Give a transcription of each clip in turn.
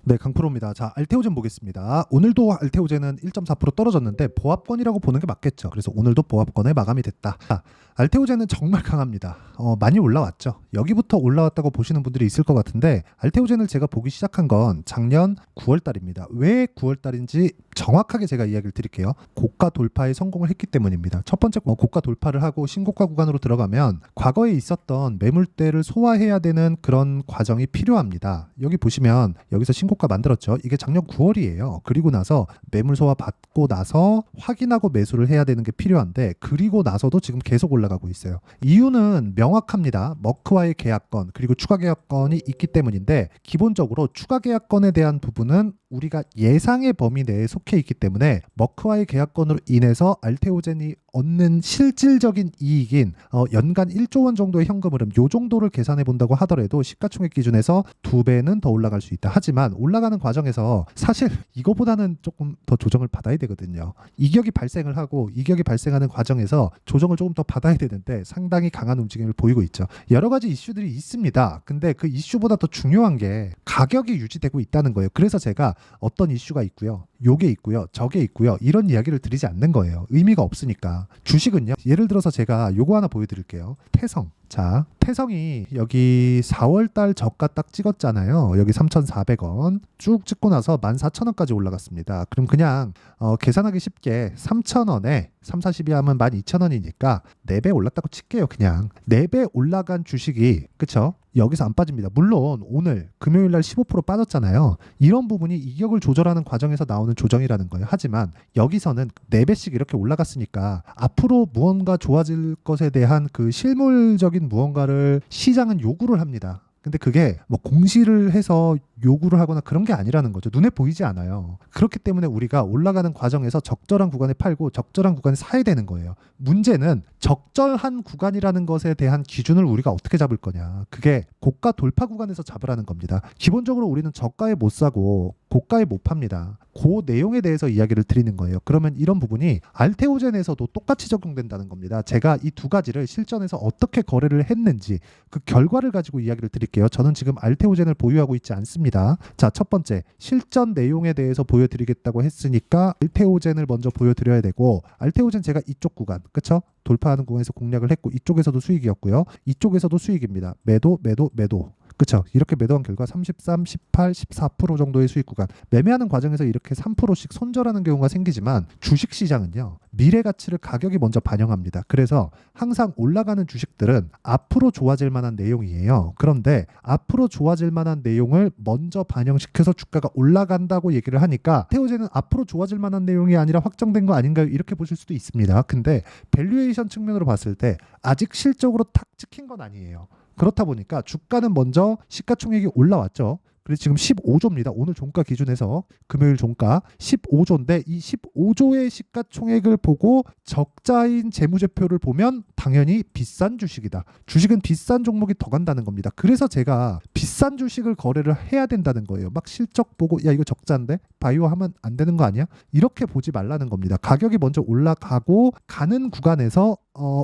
네, 강프로입니다. 자, 알테오젠 보겠습니다. 오늘도 알테오젠은 1.4% 떨어졌는데 보합권이라고 보는 게 맞겠죠. 그래서 오늘도 보합권에 마감이 됐다. 자, 알테오젠은 정말 강합니다. 많이 올라왔죠. 여기부터 올라왔다고 보시는 분들이 있을 것 같은데 알테오젠을 제가 보기 시작한 건 작년 9월 달입니다. 왜 9월 달인지 정확하게 제가 이야기를 드릴게요. 고가 돌파에 성공을 했기 때문입니다. 첫 번째, 고가 돌파를 하고 신고가 구간으로 들어가면 과거에 있었던 매물대를 소화해야 되는 그런 과정이 필요합니다. 여기 보시면 여기서 신고가 만들었죠. 이게 작년 9월이에요. 그리고 나서 매물 소화 받고 나서 확인하고 매수를 해야 되는 게 필요한데 그리고 나서도 지금 계속 올라가고 있어요. 이유는 명확합니다. 머크와의 계약권 그리고 추가 계약권이 있기 때문인데 기본적으로 추가 계약권에 대한 부분은 우리가 예상의 범위 내에 속해 있기 때문에 머크와의 계약권으로 인해서 알테오젠이 얻는 실질적인 이익인 연간 1조 원 정도의 현금 흐름 요 정도를 계산해 본다고 하더라도 시가총액 기준에서 2배는 더 올라갈 수 있다. 하지만 올라가는 과정에서 사실 이거보다는 조금 더 조정을 받아야 되거든요. 이격이 발생을 하고 이격이 발생하는 과정에서 조정을 조금 더 받아야 되는데 상당히 강한 움직임을 보이고 있죠. 여러 가지 이슈들이 있습니다. 근데 그 이슈보다 더 중요한 게 가격이 유지되고 있다는 거예요. 그래서 제가 어떤 이슈가 있고요. 요게 있고요. 저게 있고요. 이런 이야기를 드리지 않는 거예요. 의미가 없으니까. 주식은요. 예를 들어서 제가 요거 하나 보여드릴게요. 태성. 자, 태성이 여기 4월달 저가 딱 찍었잖아요. 여기 3,400원 쭉 찍고 나서 14,000원까지 올라갔습니다. 그럼 그냥 계산하기 쉽게 3,000원에 3, 40이 하면 12,000원이니까 4배 올랐다고 칠게요. 그냥 4배 올라간 주식이 그쵸? 여기서 안 빠집니다. 물론 오늘 금요일날 15% 빠졌잖아요. 이런 부분이 이격을 조절하는 과정에서 나오는 조정이라는 거예요. 하지만 여기서는 4배씩 이렇게 올라갔으니까 앞으로 무언가 좋아질 것에 대한 그 실물적인 무언가를 시장은 요구를 합니다. 근데 그게 뭐 공시를 해서 요구를 하거나 그런 게 아니라는 거죠. 눈에 보이지 않아요. 그렇기 때문에 우리가 올라가는 과정에서 적절한 구간에 팔고 적절한 구간에 사야 되는 거예요. 문제는 적절한 구간이라는 것에 대한 기준을 우리가 어떻게 잡을 거냐. 그게 고가 돌파 구간에서 잡으라는 겁니다. 기본적으로 우리는 저가에 못 사고 고가에 못 팝니다. 그 내용에 대해서 이야기를 드리는 거예요. 그러면 이런 부분이 알테오젠에서도 똑같이 적용된다는 겁니다. 제가 이 두 가지를 실전에서 어떻게 거래를 했는지 그 결과를 가지고 이야기를 드릴게요. 저는 지금 알테오젠을 보유하고 있지 않습니다. 자, 첫 번째 실전 내용에 대해서 보여드리겠다고 했으니까 알테오젠을 먼저 보여드려야 되고 알테오젠 제가 이쪽 구간 그쵸? 돌파하는 구간에서 공략을 했고 이쪽에서도 수익이었고요. 이쪽에서도 수익입니다. 매도 매도 매도 그쵸? 이렇게 매도한 결과 33, 18, 14% 정도의 수익 구간. 매매하는 과정에서 이렇게 3%씩 손절하는 경우가 생기지만 주식시장은요. 미래 가치를 가격이 먼저 반영합니다. 그래서 항상 올라가는 주식들은 앞으로 좋아질 만한 내용이에요. 그런데 앞으로 좋아질 만한 내용을 먼저 반영시켜서 주가가 올라간다고 얘기를 하니까 테오젠은 앞으로 좋아질 만한 내용이 아니라 확정된 거 아닌가요? 이렇게 보실 수도 있습니다. 근데 밸류에이션 측면으로 봤을 때 아직 실적으로 탁 찍힌 건 아니에요. 그렇다 보니까 주가는 먼저 시가총액이 올라왔죠. 그래서 지금 15조입니다. 오늘 종가 기준에서 금요일 종가 15조인데 이 15조의 시가총액을 보고 적자인 재무제표를 보면 당연히 비싼 주식이다. 주식은 비싼 종목이 더 간다는 겁니다. 그래서 제가 비싼 주식을 거래를 해야 된다는 거예요. 막 실적 보고 야 이거 적자인데 바이오 하면 안 되는 거 아니야? 이렇게 보지 말라는 겁니다. 가격이 먼저 올라가고 가는 구간에서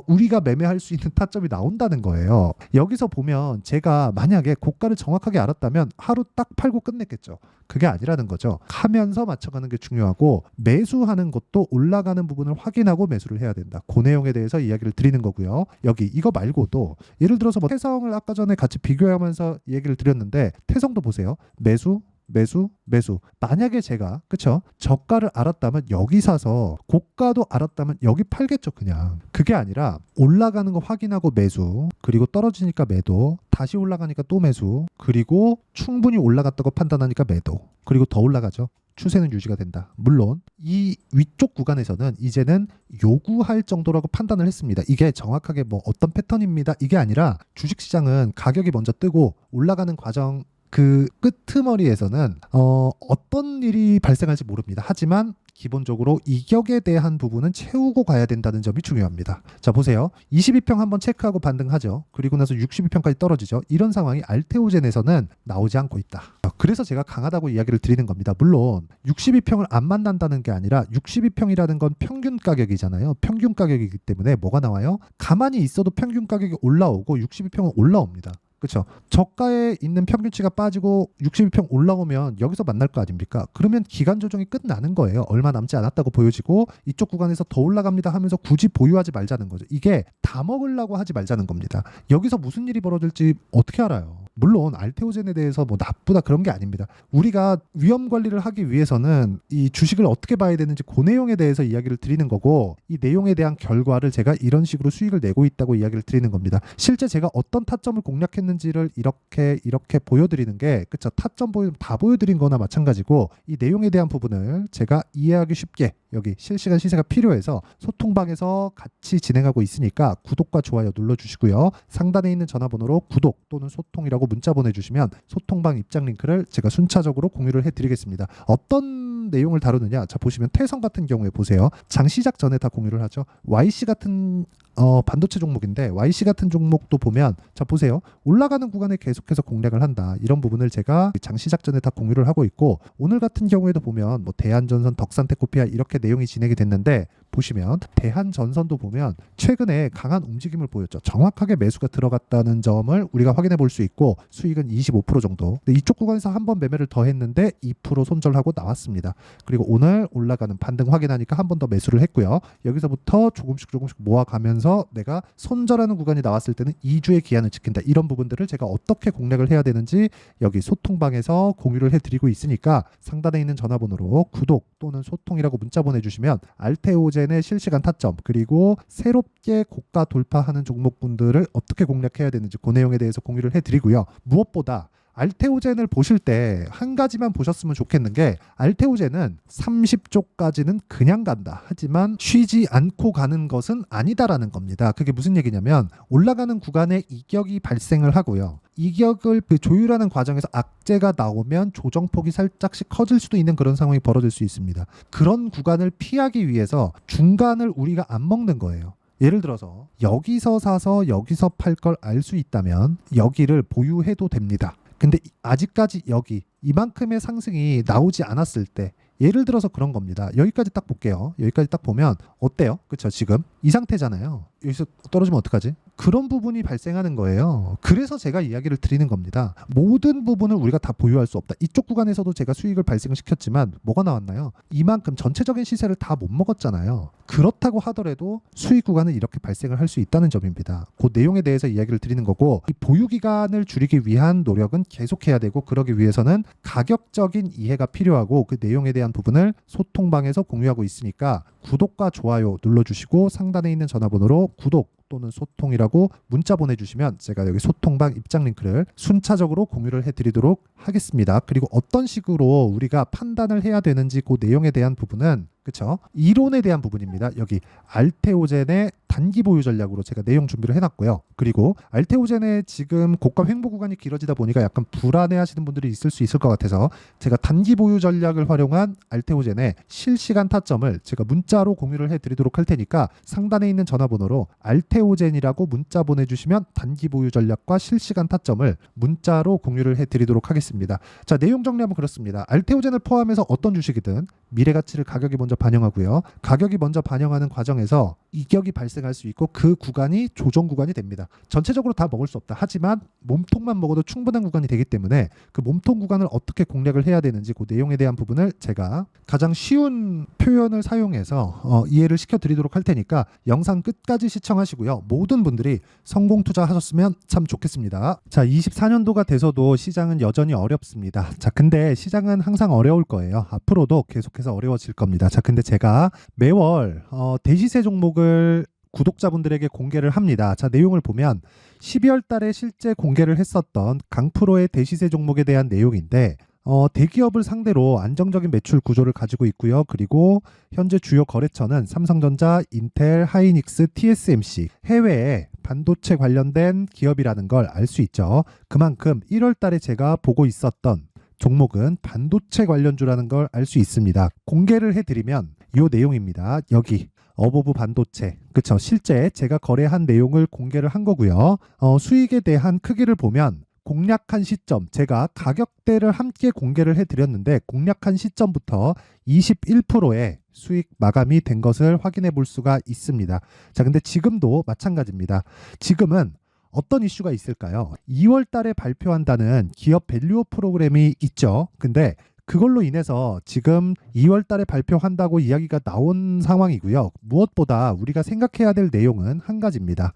우리가 매매할 수 있는 타점이 나온다는 거예요. 여기서 보면 제가 만약에 고가를 정확하게 알았다면 하루 딱 팔고 끝냈겠죠. 그게 아니라는 거죠. 하면서 맞춰가는 게 중요하고 매수하는 것도 올라가는 부분을 확인하고 매수를 해야 된다. 그 내용에 대해서 이야기를 드리는 거고요. 여기 이거 말고도 예를 들어서 뭐 태성을 아까 전에 같이 비교하면서 얘기를 드렸는데 태성도 보세요. 매수 매수, 매수. 만약에 제가 그쵸? 저가를 알았다면 여기 사서 고가도 알았다면 여기 팔겠죠 그냥. 그게 아니라 올라가는 거 확인하고 매수 그리고 떨어지니까 매도 다시 올라가니까 또 매수 그리고 충분히 올라갔다고 판단하니까 매도 그리고 더 올라가죠. 추세는 유지가 된다. 물론 이 위쪽 구간에서는 이제는 요구할 정도라고 판단을 했습니다. 이게 정확하게 뭐 어떤 패턴입니다. 이게 아니라 주식시장은 가격이 먼저 뜨고 올라가는 과정 그 끄트머리에서는 어떤 일이 발생할지 모릅니다. 하지만 기본적으로 이격에 대한 부분은 채우고 가야 된다는 점이 중요합니다. 자 보세요. 22평 한번 체크하고 반등하죠. 그리고 나서 62평까지 떨어지죠. 이런 상황이 알테오젠에서는 나오지 않고 있다. 그래서 제가 강하다고 이야기를 드리는 겁니다. 물론 62평을 안 만난다는 게 아니라 62평이라는 건 평균 가격이잖아요. 평균 가격이기 때문에 뭐가 나와요? 가만히 있어도 평균 가격이 올라오고 62평은 올라옵니다. 그렇죠. 저가에 있는 평균치가 빠지고 62평 올라오면 여기서 만날 거 아닙니까? 그러면 기간 조정이 끝나는 거예요. 얼마 남지 않았다고 보여지고 이쪽 구간에서 더 올라갑니다 하면서 굳이 보유하지 말자는 거죠. 이게 다 먹으려고 하지 말자는 겁니다. 여기서 무슨 일이 벌어질지 어떻게 알아요? 물론 알테오젠에 대해서 뭐 나쁘다 그런 게 아닙니다. 우리가 위험 관리를 하기 위해서는 이 주식을 어떻게 봐야 되는지 그 내용에 대해서 이야기를 드리는 거고, 이 내용에 대한 결과를 제가 이런 식으로 수익을 내고 있다고 이야기를 드리는 겁니다. 실제 제가 어떤 타점을 공략했는지를 이렇게 보여드리는 게, 그쵸, 타점 다 보여드린 거나 마찬가지고, 이 내용에 대한 부분을 제가 이해하기 쉽게 여기 실시간 시세가 필요해서 소통방에서 같이 진행하고 있으니까 구독과 좋아요 눌러주시고요. 상단에 있는 전화번호로 구독 또는 소통이라고 문자 보내주시면 소통방 입장 링크를 제가 순차적으로 공유를 해드리겠습니다. 어떤 내용을 다루느냐, 자 보시면 태성 같은 경우에 보세요. 장 시작 전에 다 공유를 하죠. YC 같은 반도체 종목인데 YC 같은 종목도 보면, 자 보세요, 올라가는 구간에 계속해서 공략을 한다. 이런 부분을 제가 장 시작 전에 다 공유를 하고 있고, 오늘 같은 경우에도 보면 뭐 대한전선, 덕산테코피아 이렇게 내용이 진행이 됐는데, 보시면 대한전선도 보면 최근에 강한 움직임을 보였죠. 정확하게 매수가 들어갔다는 점을 우리가 확인해 볼 수 있고, 수익은 25% 정도. 근데 이쪽 구간에서 한번 매매를 더 했는데 2% 손절하고 나왔습니다. 그리고 오늘 올라가는 반등 확인하니까 한 번 더 매수를 했고요. 여기서부터 조금씩 모아가면서 내가 손절하는 구간이 나왔을 때는 2주의 기한을 지킨다. 이런 부분들을 제가 어떻게 공략을 해야 되는지 여기 소통방에서 공유를 해드리고 있으니까 상단에 있는 전화번호로 구독 또는 소통이라고 문자 보내주시면 알테오젠의 실시간 타점, 그리고 새롭게 고가 돌파하는 종목분들을 어떻게 공략해야 되는지 그 내용에 대해서 공유를 해드리고요. 무엇보다 알테오젠을 보실 때 한 가지만 보셨으면 좋겠는 게, 알테오젠은 30조까지는 그냥 간다. 하지만 쉬지 않고 가는 것은 아니다라는 겁니다. 그게 무슨 얘기냐면, 올라가는 구간에 이격이 발생을 하고요. 이격을 조율하는 과정에서 악재가 나오면 조정폭이 살짝씩 커질 수도 있는 그런 상황이 벌어질 수 있습니다. 그런 구간을 피하기 위해서 중간을 우리가 안 먹는 거예요. 예를 들어서 여기서 사서 여기서 팔 걸 알 수 있다면 여기를 보유해도 됩니다. 근데 아직까지 여기 이만큼의 상승이 나오지 않았을 때, 예를 들어서 그런 겁니다. 여기까지 딱 볼게요. 여기까지 딱 보면 어때요? 그쵸? 지금 이 상태잖아요. 여기서 떨어지면 어떡하지? 그런 부분이 발생하는 거예요. 그래서 제가 이야기를 드리는 겁니다. 모든 부분을 우리가 다 보유할 수 없다. 이쪽 구간에서도 제가 수익을 발생시켰지만 뭐가 나왔나요? 이만큼 전체적인 시세를 다 못 먹었잖아요. 그렇다고 하더라도 수익 구간은 이렇게 발생을 할 수 있다는 점입니다. 그 내용에 대해서 이야기를 드리는 거고, 이 보유 기간을 줄이기 위한 노력은 계속해야 되고, 그러기 위해서는 가격적인 이해가 필요하고, 그 내용에 대한 부분을 소통방에서 공유하고 있으니까 구독과 좋아요 눌러주시고 상단에 있는 전화번호로 구독 또는 소통이라고 문자 보내주시면 제가 여기 소통방 입장 링크를 순차적으로 공유를 해드리도록 하겠습니다. 그리고 어떤 식으로 우리가 판단을 해야 되는지 그 내용에 대한 부분은, 그쵸, 이론에 대한 부분입니다. 여기 알테오젠의 단기 보유 전략으로 제가 내용 준비를 해놨고요. 그리고 알테오젠의 지금 고가 횡보 구간이 길어지다 보니까 약간 불안해 하시는 분들이 있을 수 있을 것 같아서 제가 단기 보유 전략을 활용한 알테오젠의 실시간 타점을 제가 문자로 공유를 해드리도록 할 테니까 상단에 있는 전화번호로 알테오젠이라고 문자 보내주시면 단기 보유 전략과 실시간 타점을 문자로 공유를 해드리도록 하겠습니다. 자, 내용 정리하면 그렇습니다. 알테오젠을 포함해서 어떤 주식이든 미래 가치를 가격이 먼저 반영하고요. 가격이 먼저 반영하는 과정에서 이격이 발생할 수 있고, 그 구간이 조정 구간이 됩니다. 전체적으로 다 먹을 수 없다. 하지만 몸통만 먹어도 충분한 구간이 되기 때문에 그 몸통 구간을 어떻게 공략을 해야 되는지 그 내용에 대한 부분을 제가 가장 쉬운 표현을 사용해서 이해를 시켜드리도록 할 테니까 영상 끝까지 시청하시고요. 모든 분들이 성공 투자하셨으면 참 좋겠습니다. 자, 24년도가 돼서도 시장은 여전히 어렵습니다. 자, 근데 시장은 항상 어려울 거예요. 앞으로도 계속해서 어려워질 겁니다. 자, 근데 제가 매월 대시세 종목을 구독자분들에게 공개를 합니다. 자, 내용을 보면 12월 달에 실제 공개를 했었던 강프로의 대시세 종목에 대한 내용인데, 대기업을 상대로 안정적인 매출 구조를 가지고 있고요. 그리고 현재 주요 거래처는 삼성전자, 인텔, 하이닉스, TSMC, 해외에 반도체 관련된 기업이라는 걸 알 수 있죠. 그만큼 1월 달에 제가 보고 있었던 종목은 반도체 관련주라는 걸 알 수 있습니다. 공개를 해드리면 이 내용입니다. 여기 어보브 반도체, 그쵸, 실제 제가 거래한 내용을 공개를 한 거고요. 수익에 대한 크기를 보면 공략한 시점, 제가 가격대를 함께 공개를 해드렸는데 공략한 시점부터 21%의 수익 마감이 된 것을 확인해 볼 수가 있습니다. 자, 근데 지금도 마찬가지입니다. 지금은 어떤 이슈가 있을까요? 2월 달에 발표한다는 기업 밸류업 프로그램이 있죠. 근데 그걸로 인해서 지금 2월 달에 발표한다고 이야기가 나온 상황이고요. 무엇보다 우리가 생각해야 될 내용은 한 가지입니다.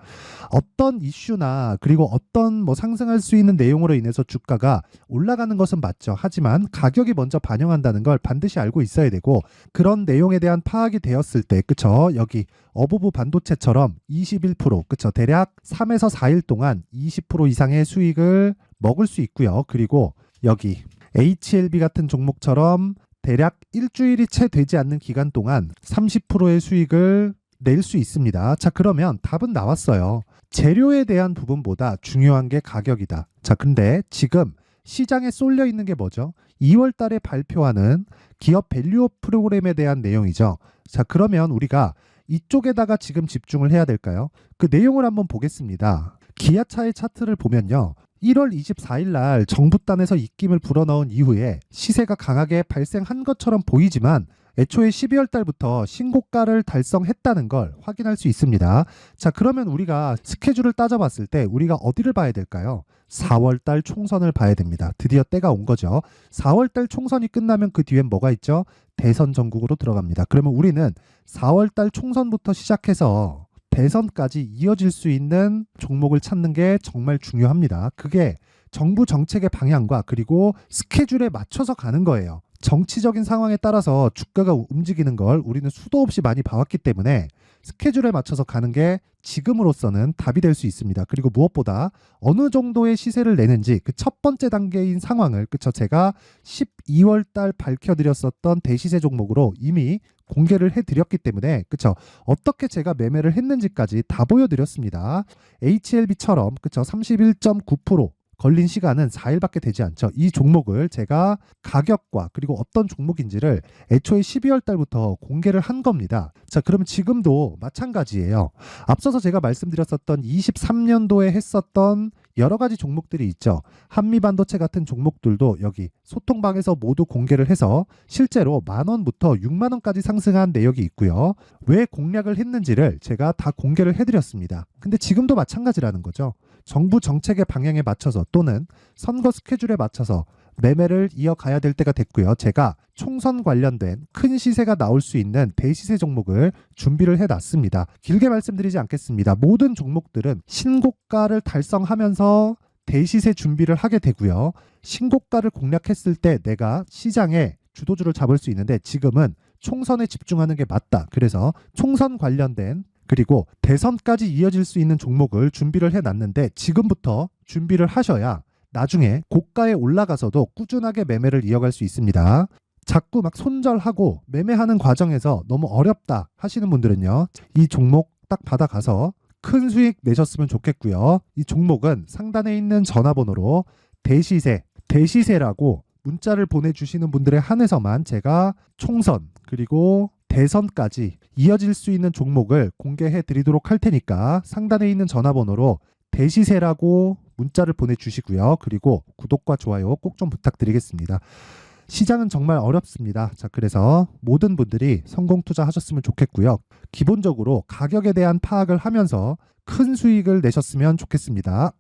어떤 이슈나 그리고 어떤 뭐 상승할 수 있는 내용으로 인해서 주가가 올라가는 것은 맞죠. 하지만 가격이 먼저 반영한다는 걸 반드시 알고 있어야 되고, 그런 내용에 대한 파악이 되었을 때, 그쵸? 여기 어부부 반도체처럼 21%, 그쵸? 대략 3에서 4일 동안 20% 이상의 수익을 먹을 수 있고요. 그리고 여기 HLB 같은 종목처럼 대략 일주일이 채 되지 않는 기간 동안 30%의 수익을 낼 수 있습니다. 자, 그러면 답은 나왔어요. 재료에 대한 부분보다 중요한 게 가격이다. 자, 근데 지금 시장에 쏠려 있는 게 뭐죠? 2월 달에 발표하는 기업 밸류업 프로그램에 대한 내용이죠. 자, 그러면 우리가 이쪽에다가 지금 집중을 해야 될까요? 그 내용을 한번 보겠습니다. 기아차의 차트를 보면요. 1월 24일 날 정부단에서 입김을 불어넣은 이후에 시세가 강하게 발생한 것처럼 보이지만 애초에 12월 달부터 신고가를 달성했다는 걸 확인할 수 있습니다. 자, 그러면 우리가 스케줄을 따져봤을 때 우리가 어디를 봐야 될까요? 4월 달 총선을 봐야 됩니다. 드디어 때가 온 거죠. 4월 달 총선이 끝나면 그 뒤엔 뭐가 있죠? 대선 전국으로 들어갑니다. 그러면 우리는 4월 달 총선부터 시작해서 대선까지 이어질 수 있는 종목을 찾는 게 정말 중요합니다. 그게 정부 정책의 방향과 그리고 스케줄에 맞춰서 가는 거예요. 정치적인 상황에 따라서 주가가 움직이는 걸 우리는 수도 없이 많이 봐왔기 때문에 스케줄에 맞춰서 가는 게 지금으로서는 답이 될 수 있습니다. 그리고 무엇보다 어느 정도의 시세를 내는지 그 첫 번째 단계인 상황을, 그쵸, 제가 12월 달 밝혀드렸었던 대시세 종목으로 이미 공개를 해드렸기 때문에, 그쵸, 어떻게 제가 매매를 했는지까지 다 보여드렸습니다. HLB처럼, 그쵸, 31.9% 걸린 시간은 4일밖에 되지 않죠. 이 종목을 제가 가격과 그리고 어떤 종목인지를 애초에 12월 달부터 공개를 한 겁니다. 자, 그러면 지금도 마찬가지예요. 앞서서 제가 말씀드렸었던 23년도에 했었던 여러 가지 종목들이 있죠. 한미반도체 같은 종목들도 여기 소통방에서 모두 공개를 해서 실제로 10,000원부터 60,000원까지 상승한 내역이 있고요. 왜 공략을 했는지를 제가 다 공개를 해드렸습니다. 근데 지금도 마찬가지라는 거죠. 정부 정책의 방향에 맞춰서 또는 선거 스케줄에 맞춰서 매매를 이어가야 될 때가 됐고요. 제가 총선 관련된 큰 시세가 나올 수 있는 대시세 종목을 준비를 해놨습니다. 길게 말씀드리지 않겠습니다. 모든 종목들은 신고가를 달성하면서 대시세 준비를 하게 되고요. 신고가를 공략했을 때 내가 시장에 주도주를 잡을 수 있는데 지금은 총선에 집중하는 게 맞다. 그래서 총선 관련된 그리고 대선까지 이어질 수 있는 종목을 준비를 해놨는데 지금부터 준비를 하셔야 나중에 고가에 올라가서도 꾸준하게 매매를 이어갈 수 있습니다. 자꾸 막 손절하고 매매하는 과정에서 너무 어렵다 하시는 분들은요, 이 종목 딱 받아가서 큰 수익 내셨으면 좋겠고요. 이 종목은 상단에 있는 전화번호로 대시세라고 문자를 보내주시는 분들에 한해서만 제가 총선 그리고 대선까지 이어질 수 있는 종목을 공개해 드리도록 할 테니까 상단에 있는 전화번호로 대시세라고 문자를 보내주시고요. 그리고 구독과 좋아요 꼭 좀 부탁드리겠습니다. 시장은 정말 어렵습니다. 자, 그래서 모든 분들이 성공 투자하셨으면 좋겠고요. 기본적으로 가격에 대한 파악을 하면서 큰 수익을 내셨으면 좋겠습니다.